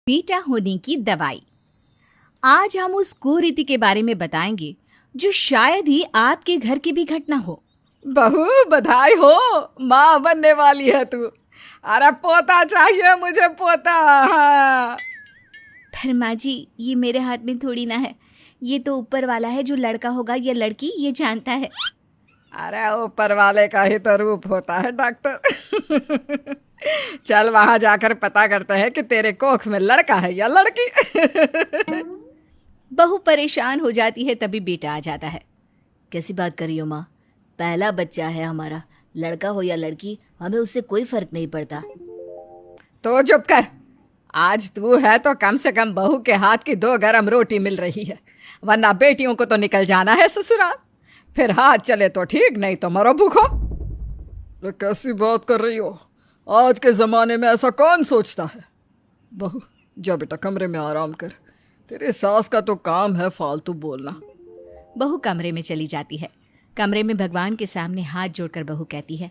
बेटा होने की दवाई। आज हम उस कुरीति के बारे में बताएंगे जो शायद ही आपके घर की भी घटना हो। बहू बधाई हो, माँ बनने वाली है तू। अरे पोता चाहिए मुझे, पोता। हाँ। पर माँ जी, ये मेरे हाथ में थोड़ी ना है, ये तो ऊपर वाला है जो लड़का होगा या लड़की ये जानता है। अरे ऊपर वाले का ही तो रूप होता है डॉक्टर। चल वहां जाकर पता करते हैं कि तेरे कोख में लड़का है या लड़की। बहू परेशान हो जाती है, तभी बेटा आ जाता है। कैसी बात कर रही हो माँ? पहला बच्चा है हमारा, लड़का हो या लड़की हमें उससे कोई फर्क नहीं पड़ता। तो चुप कर। आज तू है तो कम से कम बहू के हाथ की 2 गरम रोटी मिल रही है, वरना बेटियों को तो निकल जाना है ससुराल। फिर हाथ चले तो ठीक, नहीं तो मरो भूखो। तो कैसी बात कर रही हो? आज के ज़माने में ऐसा कौन सोचता है? बहू जा बेटा कमरे में आराम कर, तेरी सास का तो काम है फालतू बोलना। बहू कमरे में चली जाती है। कमरे में भगवान के सामने हाथ जोड़कर बहू कहती है,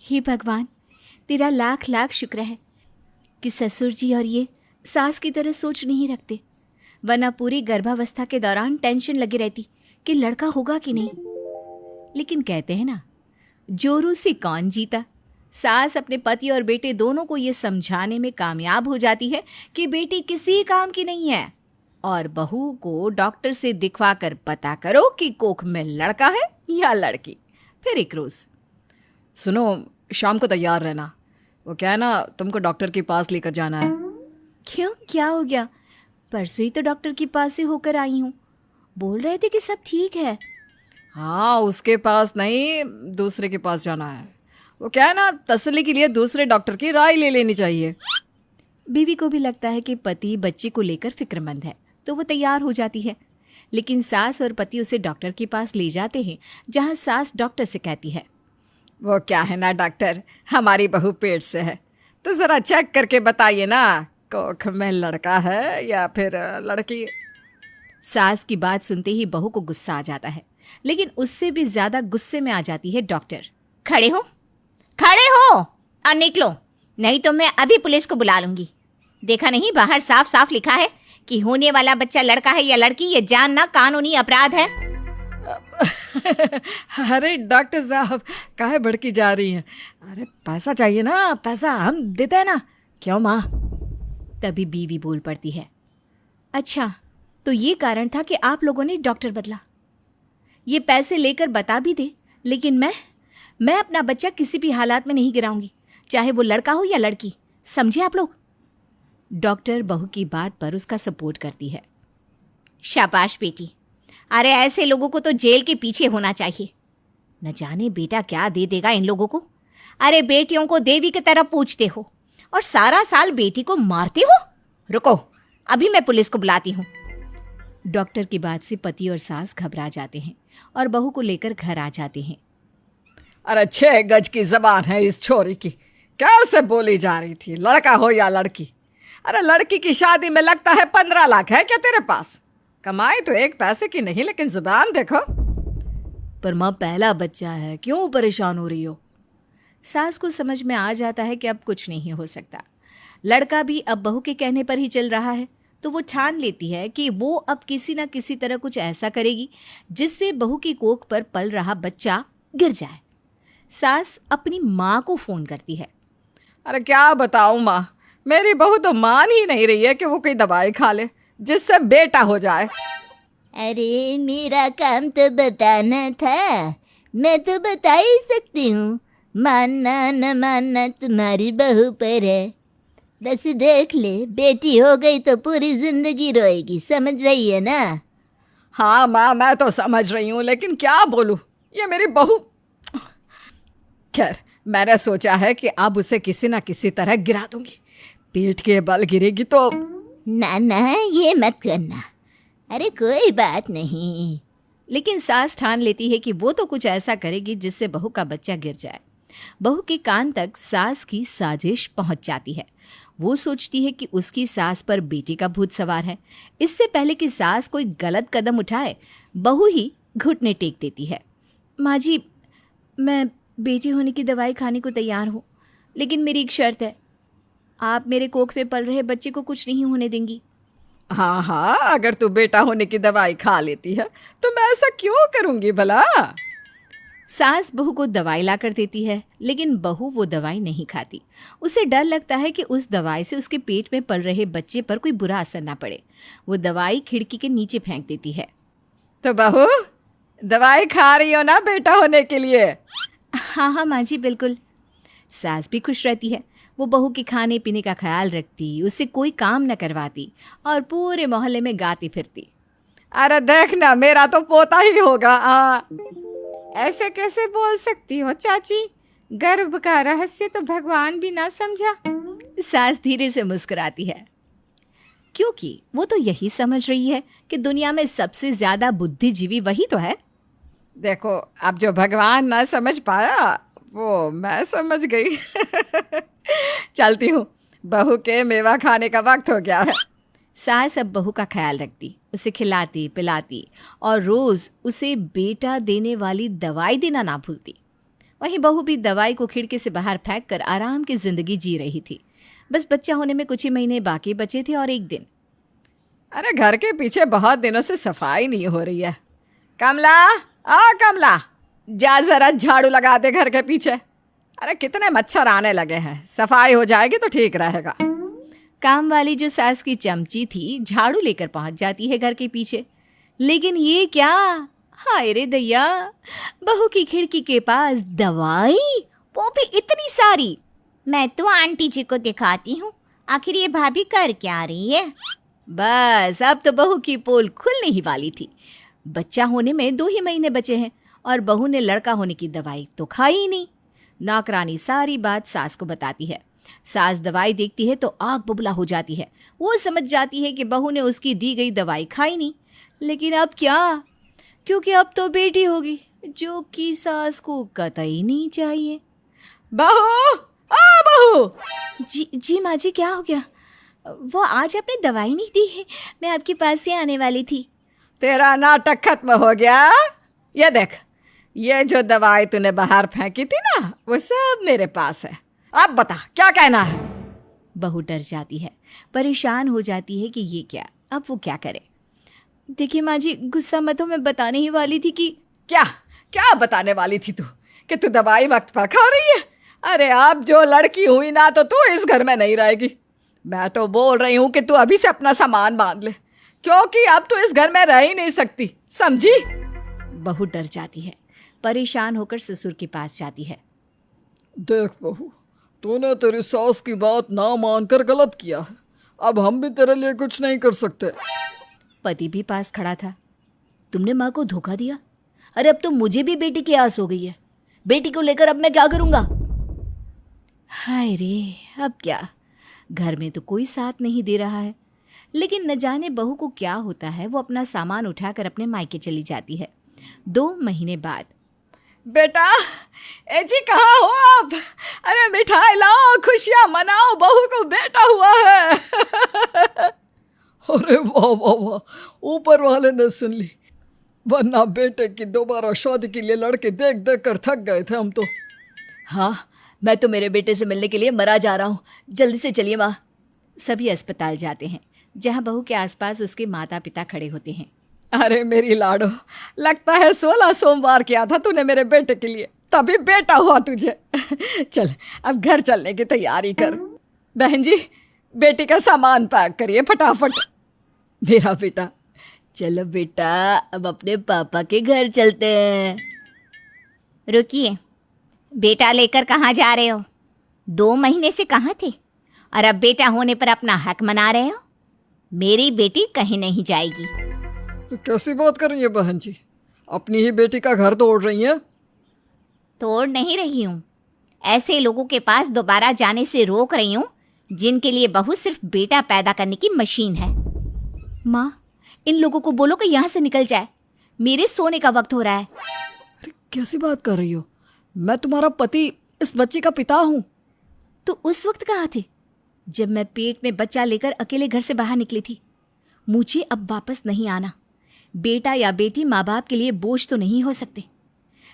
हे भगवान, तेरा लाख लाख शुक्र है कि ससुर जी और ये सास की तरह सोच नहीं रखते, वरना पूरी गर्भावस्था के दौरान टेंशन लगी रहती कि लड़का होगा कि नहीं। लेकिन कहते हैं ना, जोरू से कौन जीता। सास अपने पति और बेटे दोनों को ये समझाने में कामयाब हो जाती है कि बेटी किसी काम की नहीं है, और बहू को डॉक्टर से दिखवा कर पता करो कि कोख में लड़का है या लड़की। फिर एक रोज, सुनो, शाम को तैयार रहना। वो क्या है ना, तुमको डॉक्टर के पास लेकर जाना है। क्यों, क्या हो गया? परसों ही तो डॉक्टर के पास से होकर आई हूँ, बोल रहे थे कि सब ठीक है। हाँ, उसके पास नहीं, दूसरे के पास जाना है। वो क्या है ना, तसल्ली के लिए दूसरे डॉक्टर की राय ले लेनी चाहिए। बीवी को भी लगता है कि पति बच्चे को लेकर फिक्रमंद है, तो वो तैयार हो जाती है। लेकिन सास और पति उसे डॉक्टर के पास ले जाते हैं, जहाँ सास डॉक्टर से कहती है, वो क्या है ना डॉक्टर, हमारी बहू पेट से है, तो ज़रा चेक करके बताइए ना, कोख में लड़का है या फिर लड़की। सास की बात सुनते ही बहू को गुस्सा आ जाता है, लेकिन उससे भी ज्यादा गुस्से में आ जाती है डॉक्टर। खड़े हो और निकलो, नहीं तो मैं अभी पुलिस को बुला लूंगी। देखा नहीं, बाहर साफ साफ लिखा है कि होने वाला बच्चा लड़का है या लड़की, ये जानना कानूनी अपराध है। अरे डॉक्टर साहब, काहे भड़की जा रही हैं? अरे पैसा चाहिए ना, पैसा हम देते हैं ना। क्यों माँ? तभी बीवी बोल पड़ती है, अच्छा तो ये कारण था कि आप लोगों ने डॉक्टर बदला। ये पैसे लेकर बता भी दे, लेकिन मैं अपना बच्चा किसी भी हालात में नहीं गिराऊंगी, चाहे वो लड़का हो या लड़की। समझे आप लोग? डॉक्टर बहू की बात पर उसका सपोर्ट करती है। शाबाश बेटी, अरे ऐसे लोगों को तो जेल के पीछे होना चाहिए। न जाने बेटा क्या दे देगा इन लोगों को। अरे बेटियों को देवी की तरह पूछते हो और सारा साल बेटी को मारते हो। रुको, अभी मैं पुलिस को बुलाती हूँ। डॉक्टर की बात से पति और सास घबरा जाते हैं और बहू को लेकर घर आ जाते हैं। अरे 6 गज की जबान है इस छोरी की, कैसे बोली जा रही थी लड़का हो या लड़की। अरे लड़की की शादी में लगता है 15 लाख है क्या तेरे पास? कमाई तो एक पैसे की नहीं, लेकिन जुबान देखो। पर माँ पहला बच्चा है, क्यों परेशान हो रही हो? सास को समझ में आ जाता है कि अब कुछ नहीं हो सकता। लड़का भी अब बहू के कहने पर ही चल रहा है, तो वो ठान लेती है कि वो अब किसी न किसी तरह कुछ ऐसा करेगी जिससे बहू की कोख पर पल रहा बच्चा गिर जाए। सास अपनी माँ को फोन करती है। अरे क्या बताऊं माँ, मेरी बहू तो मान ही नहीं रही है कि वो कोई दवाई खा ले जिससे बेटा हो जाए। अरे मेरा काम तो बताना था, मैं तो बता ही सकती हूँ। मानना न मानना तुम्हारी बहू पर है। बस देख ले, बेटी हो गई तो पूरी जिंदगी रोएगी, समझ रही है ना? हाँ माँ, मैं तो समझ रही हूँ, लेकिन क्या बोलूँ, ये मेरी बहू। खैर, मैंने सोचा है कि अब उसे किसी ना किसी तरह गिरा दूंगी। पेट के बल गिरेगी तो। ना ये मत करना। अरे कोई बात नहीं। लेकिन सास ठान लेती है कि वो तो कुछ ऐसा करेगी जिससे बहू का बच्चा गिर जाए। बहू के कान तक सास की साजिश पहुंच जाती है। वो सोचती है कि उसकी सास पर बेटी का भूत सवार है। इससे पहले कि सास कोई गलत कदम उठाए, बहू ही घुटने टेक देती है। माँ जी, मैं बेटी होने की दवाई खाने को तैयार हूँ, लेकिन मेरी एक शर्त है। आप मेरे कोख में पल रहे बच्चे को कुछ नहीं होने देंगी। हाँ हाँ, अगर तू बेटा होने की दवाई खा लेती है तो मैं ऐसा क्यों करूंगी भला। सास बहू को दवाई ला कर देती है, लेकिन बहू वो दवाई नहीं खाती। उसे डर लगता है कि उस दवाई से उसके पेट में पल रहे बच्चे पर कोई बुरा असर ना पड़े। वो दवाई खिड़की के नीचे फेंक देती है। तो बहू, दवाई खा रही हो ना बेटा होने के लिए? हाँ हाँ माँ जी, बिल्कुल। सास भी खुश रहती है। वो बहू के खाने पीने का ख्याल रखती, उससे कोई काम न करवाती और पूरे मोहल्ले में गाती फिरती। अरे देखना, मेरा तो पोता ही होगा। ऐसे कैसे बोल सकती हो चाची? गर्भ का रहस्य तो भगवान भी ना समझा। सास धीरे से मुस्कुराती है, क्योंकि वो तो यही समझ रही है कि दुनिया में सबसे ज्यादा बुद्धिजीवी वही तो है। देखो, अब जो भगवान ना समझ पाया वो मैं समझ गई। चलती हूँ, बहू के मेवा खाने का वक्त हो गया है। सास अब बहू का ख्याल रखती, उसे खिलाती पिलाती और रोज उसे बेटा देने वाली दवाई देना ना भूलती। वहीं बहू भी दवाई को खिड़की से बाहर फेंक कर आराम की जिंदगी जी रही थी। बस बच्चा होने में कुछ ही महीने बाकी बचे थे और एक दिन। अरे घर के पीछे बहुत दिनों से सफाई नहीं हो रही है। कमला, कमला, जा जरा झाड़ू लगा दे घर के पीछे। अरे कितने मच्छर आने लगे हैं, सफाई हो जाएगी तो ठीक रहेगा। काम वाली जो सास की चमची थी झाड़ू लेकर पहुंच जाती है घर के पीछे, लेकिन ये क्या, हाय रे दैया, बहू की खिड़की के पास दवाई, वो भी इतनी सारी। मैं तो आंटी जी को दिखाती हूँ, आखिर ये भाभी कर क्या रही है। बस अब तो बहू की पोल खुलने ही वाली थी। बच्चा होने में 2 ही महीने बचे हैं और बहू ने लड़का होने की दवाई तो खाई ही नहीं। नौकरानी सारी बात सास को बताती है। सास दवाई देखती है तो आग बबूला हो जाती है। वो समझ जाती है कि बहू ने उसकी दी गई दवाई खाई नहीं, लेकिन अब क्या, क्योंकि अब तो बेटी होगी, जो कि सास को कतई नहीं चाहिए। बहू, बहू। जी माँ जी, क्या हो गया? वो आज आपने दवाई नहीं दी है, मैं आपके पास ही आने वाली थी। तेरा नाटक खत्म हो गया। ये देख, ये जो दवाई तूने बाहर फेंकी थी ना, वो सब मेरे पास है। अब बता क्या कहना है। बहू डर जाती है, परेशान हो जाती है कि ये क्या, अब वो क्या करे। देखिए माँ जी, गुस्सा मत हो, मैं बताने ही वाली थी कि क्या क्या बताने वाली थी तू? कि तू दवाई वक्त पर खा रही है? अरे अब जो लड़की हुई ना, तो तू इस घर में नहीं रहेगी। मैं तो बोल रही हूँ कि तू अभी से अपना सामान बांध ले, क्योंकि अब तू इस घर में रह ही नहीं सकती, समझी? बहू डर जाती है, परेशान होकर ससुर के पास जाती है। देख बहू, तूने तेरी सास की बात ना मानकर गलत किया है। अब हम भी तेरे लिए कुछ नहीं कर सकते। पति भी पास खड़ा था। तुमने माँ को धोखा दिया। अरे अब तो मुझे भी बेटी की आस हो गई है। बेटी को लेकर अब मैं क्या करूंगा? हाय रे, अब क्या? घर में तो कोई साथ नहीं दे रहा है, लेकिन न जाने बहू को क्या होता है। वो अपना सामान उठाकर अपने मायके चली जाती है। 2 महीने बाद। बेटा, ए जी कहाँ हो आप? अरे मिठाई लाओ, खुशियाँ मनाओ, बहू को बेटा हुआ है। अरे वाह वाह वाह, ऊपर वाले ने सुन ली, वरना बेटे की दोबारा शादी के लिए लड़के देख देख कर थक गए थे हम तो। हाँ, मैं तो मेरे बेटे से मिलने के लिए मरा जा रहा हूँ, जल्दी से चलिए माँ। सभी अस्पताल जाते हैं, जहाँ बहू के आसपास उसके माता पिता खड़े होते हैं। अरे मेरी लाडो, लगता है 16 सोमवार किया था तूने मेरे बेटे के लिए, तभी बेटा हुआ तुझे। चल अब घर चलने की तैयारी कर। बहन जी, बेटी का सामान पैक करिए फटाफट। मेरा बेटा, चलो बेटा, अब अपने पापा के घर चलते हैं। रुकिए, बेटा लेकर कहाँ जा रहे हो? 2 महीने से कहाँ थे और अब बेटा होने पर अपना हक मना रहे हो? मेरी बेटी कहीं नहीं जाएगी। तो कैसी बात कर रही है बहन जी? अपनी ही बेटी का घर तोड़ रही हैं। तोड़ नहीं रही हूँ, ऐसे लोगों के पास दोबारा जाने से रोक रही हूँ जिनके लिए बहू सिर्फ बेटा पैदा करने की मशीन है। माँ, इन लोगों को बोलो कि यहाँ से निकल जाए, मेरे सोने का वक्त हो रहा है। अरे कैसी बात कर रही हो? मैं तुम्हारा पति, इस बच्चे का पिता हूँ। तो उस वक्त कहाँ थे जब मैं पेट में बच्चा लेकर अकेले घर से बाहर निकली थी? मुझे अब वापस नहीं आना। बेटा या बेटी माँ बाप के लिए बोझ तो नहीं हो सकते।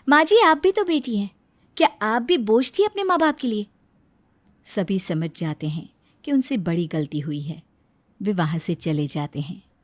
माँ जी, आप भी तो बेटी हैं, क्या आप भी बोझ थी अपने माँ बाप के लिए? सभी समझ जाते हैं कि उनसे बड़ी गलती हुई है। वे वहाँ से चले जाते हैं।